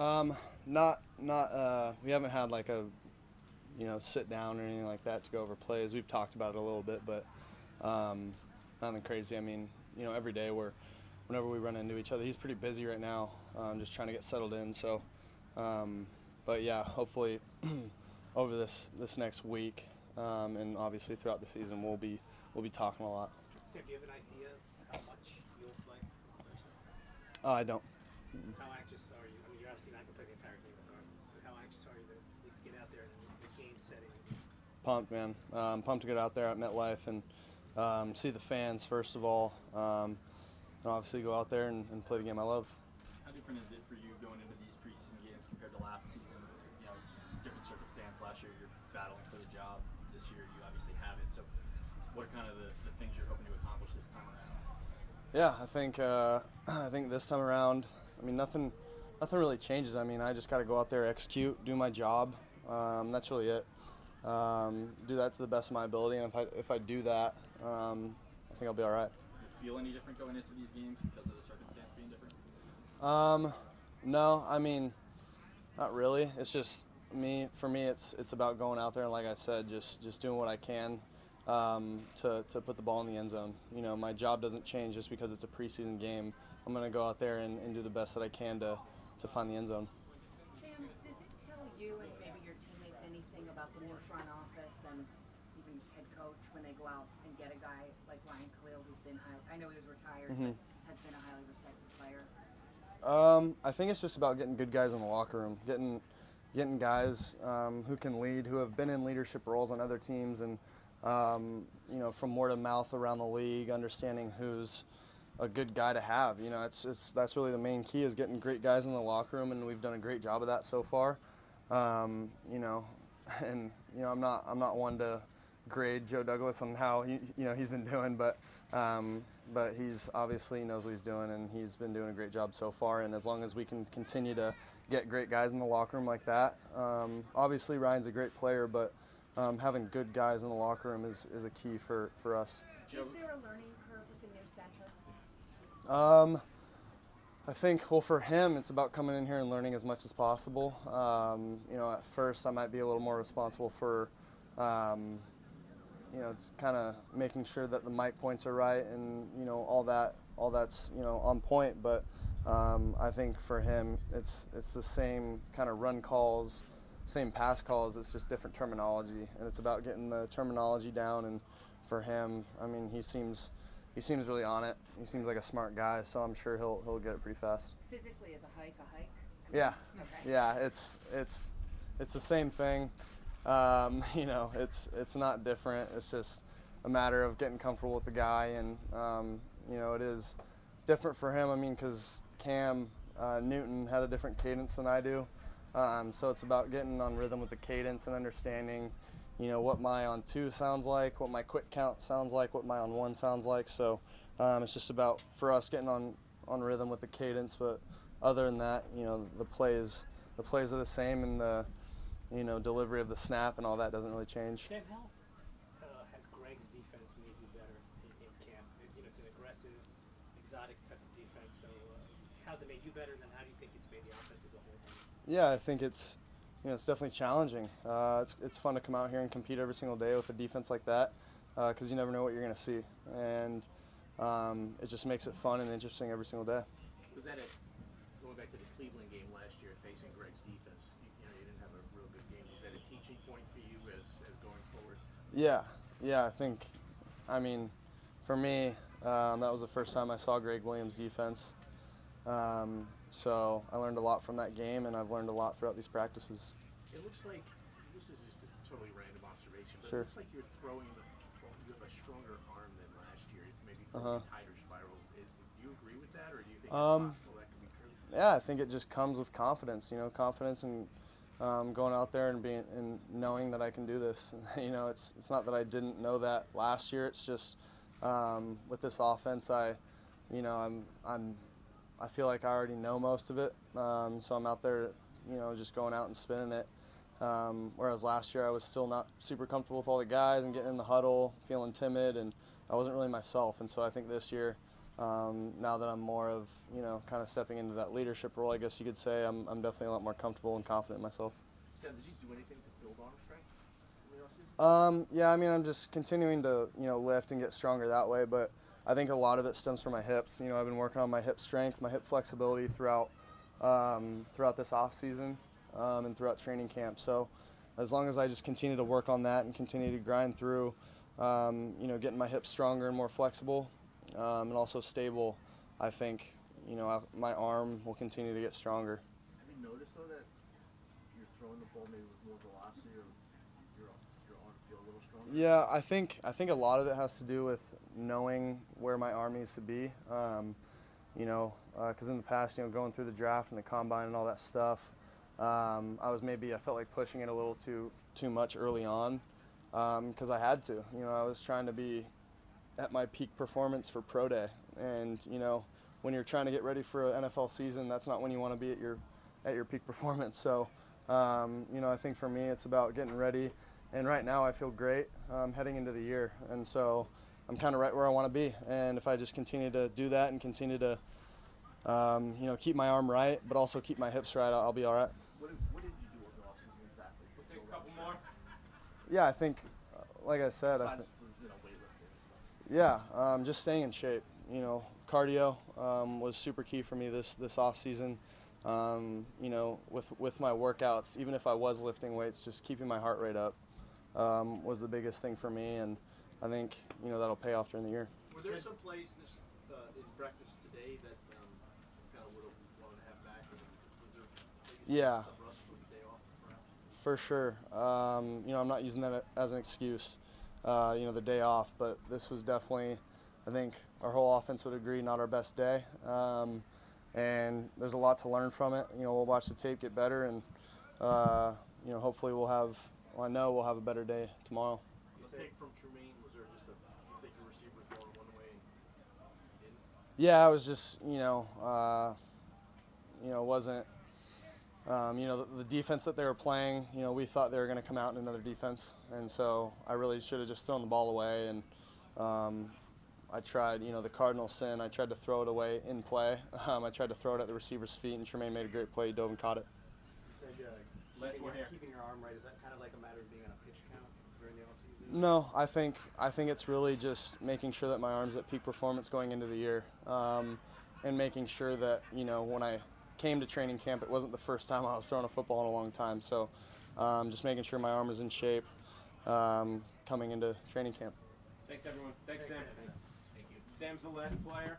We haven't had like a sit down or anything like that to go over plays. We've talked about it a little bit, but nothing crazy. I mean, every day whenever we run into each other, he's pretty busy right now, just trying to get settled in. So, but yeah, hopefully over this next week, and obviously throughout the season, we'll be talking a lot. Sam, do you have an idea of how much you'll play personally? I don't. How anxious are you? I mean, you're obviously not going to play the entire game regardless, but how anxious are you to at least get out there and the game setting? Pumped, man. Pumped to get out there at MetLife and see the fans first of all, and obviously go out there and play the game I love. How different is it for you going into these preseason games compared to last season? Different circumstance. Last year you're battling for the job. This year you obviously have it. So, what are kind of the things you're hoping to accomplish this time around? Yeah, I think this time around, I mean, nothing really changes. I mean, I just got to go out there, execute, do my job. That's really it. Do that to the best of my ability, and if I do that, I think I'll be all right. Does it feel any different going into these games because of the circumstance being different? No, I mean, not really. It's just for me, it's about going out there and, like I said, just doing what I can to put the ball in the end zone. My job doesn't change just because it's a preseason game. I'm going to go out there and do the best that I can to find the end zone. Sam, does it tell you and maybe your teammates anything about the new front office and even head coach when they go out and get a guy like Ryan Khalil, who's been I know he was retired, but has been a highly respected player? I think it's just about getting good guys in the locker room, getting guys who can lead, who have been in leadership roles on other teams, and from word of mouth around the league, understanding who's a good guy to have. That's really the main key, is getting great guys in the locker room, and we've done a great job of that so far. And I'm not one to grade Joe Douglas on how he's been doing, but he's obviously knows what he's doing, and he's been doing a great job so far. And as long as we can continue to get great guys in the locker room like that, obviously Ryan's a great player, but having good guys in the locker room is a key for us. Is there a learning curve with the new center? I think, for him, it's about coming in here and learning as much as possible. At first I might be a little more responsible for, kind of making sure that the mic points are right and, all that's, on point. But I think for him, it's the same kind of run calls, same pass calls. It's just different terminology, and it's about getting the terminology down. And for him, I mean, he seems really on it. He seems like a smart guy, so I'm sure he'll get it pretty fast. Physically, is a hike a hike? Yeah. Okay. Yeah, it's the same thing. It's not different. It's just a matter of getting comfortable with the guy, and it is different for him. I mean, because Cam Newton had a different cadence than I do, so it's about getting on rhythm with the cadence and understanding, what my on two sounds like, what my quick count sounds like, what my on one sounds like. So it's just about, for us, getting on rhythm with the cadence. But other than that, the plays are the same, and the delivery of the snap and all that doesn't really change. Sam, how has Greg's defense made you better in camp? It's an aggressive, exotic type of defense. So how's it made you better, and then how do you think it's made the offense as a whole better? Yeah, I think it's definitely challenging. It's fun to come out here and compete every single day with a defense like that, because you never know what you're going to see, and it just makes it fun and interesting every single day. Was that going back to the Cleveland game last year, facing Greg's defense? You didn't have a real good game. Was that a teaching point for you as going forward? Yeah, I think, for me, that was the first time I saw Greg Williams' defense. So I learned a lot from that game, and I've learned a lot throughout these practices. It looks like, this is just a totally random observation, but Sure. It looks like you're throwing you have a stronger arm than last year, maybe a tighter spiral. Do you agree with that, or do you think it's possible that could be true? Yeah, I think it just comes with confidence. Confidence and going out there and knowing that I can do this. It's not that I didn't know that last year. It's just with this offense, I feel like I already know most of it. So I'm out there, just going out and spinning it. Whereas last year I was still not super comfortable with all the guys and getting in the huddle, feeling timid, and I wasn't really myself. And so I think this year now that I'm more of, kind of stepping into that leadership role, I guess you could say, I'm definitely a lot more comfortable and confident in myself. Sam, did you do anything to build arm strength in the offseason? Yeah, I mean, I'm just continuing to, lift and get stronger that way, but I think a lot of it stems from my hips. I've been working on my hip strength, my hip flexibility throughout this off season and throughout training camp. So as long as I just continue to work on that and continue to grind through, getting my hips stronger and more flexible and also stable, I think, my arm will continue to get stronger. Have you noticed, though, that you're throwing the ball maybe with more velocity or your arm feel a little stronger? Yeah, I think a lot of it has to do with knowing where my arm needs to be. Because in the past, going through the draft and the combine and all that stuff, I felt like pushing it a little too much early on because I had to. I was trying to be at my peak performance for pro day, and when you're trying to get ready for an NFL season, that's not when you want to be at your peak performance. So, I think for me, it's about getting ready. And right now, I feel great heading into the year, and so I'm kind of right where I want to be. And if I just continue to do that and continue to, keep my arm right, but also keep my hips right, I'll be all right. What did you do in the offseason exactly? We'll take a couple more. Yeah, I think, like I said, Besides, weightlifting and stuff. just staying in shape. Cardio was super key for me this off season. With my workouts, even if I was lifting weights, just keeping my heart rate up was the biggest thing for me, and I think that'll pay off during the year. Was there some plays in practice today that kind of would have wanted to have back? Was there maybe Yeah, some rust from the day off, perhaps? for sure. I'm not using that as an excuse, the day off, but this was definitely, I think our whole offense would agree, not our best day. And there's a lot to learn from it. We'll watch the tape, get better, and hopefully I know we'll have a better day tomorrow. You pick from Tremaine, was there just you think your receiver was going one way and didn't? Yeah, I was just, wasn't, the defense that they were playing, we thought they were going to come out in another defense. And so I really should have just thrown the ball away. And I tried, the cardinal sin, I tried to throw it away in play. I tried to throw it at the receiver's feet, and Tremaine made a great play. He dove and caught it. You said keeping your arm right. Is that kind of like a matter of being on a pitch count during the offseason? No, I think it's really just making sure that my arm's at peak performance going into the year, and making sure that when I came to training camp, it wasn't the first time I was throwing a football in a long time. So, just making sure my arm is in shape coming into training camp. Thanks, everyone. Thanks, Sam. Thanks. Sam's the last player.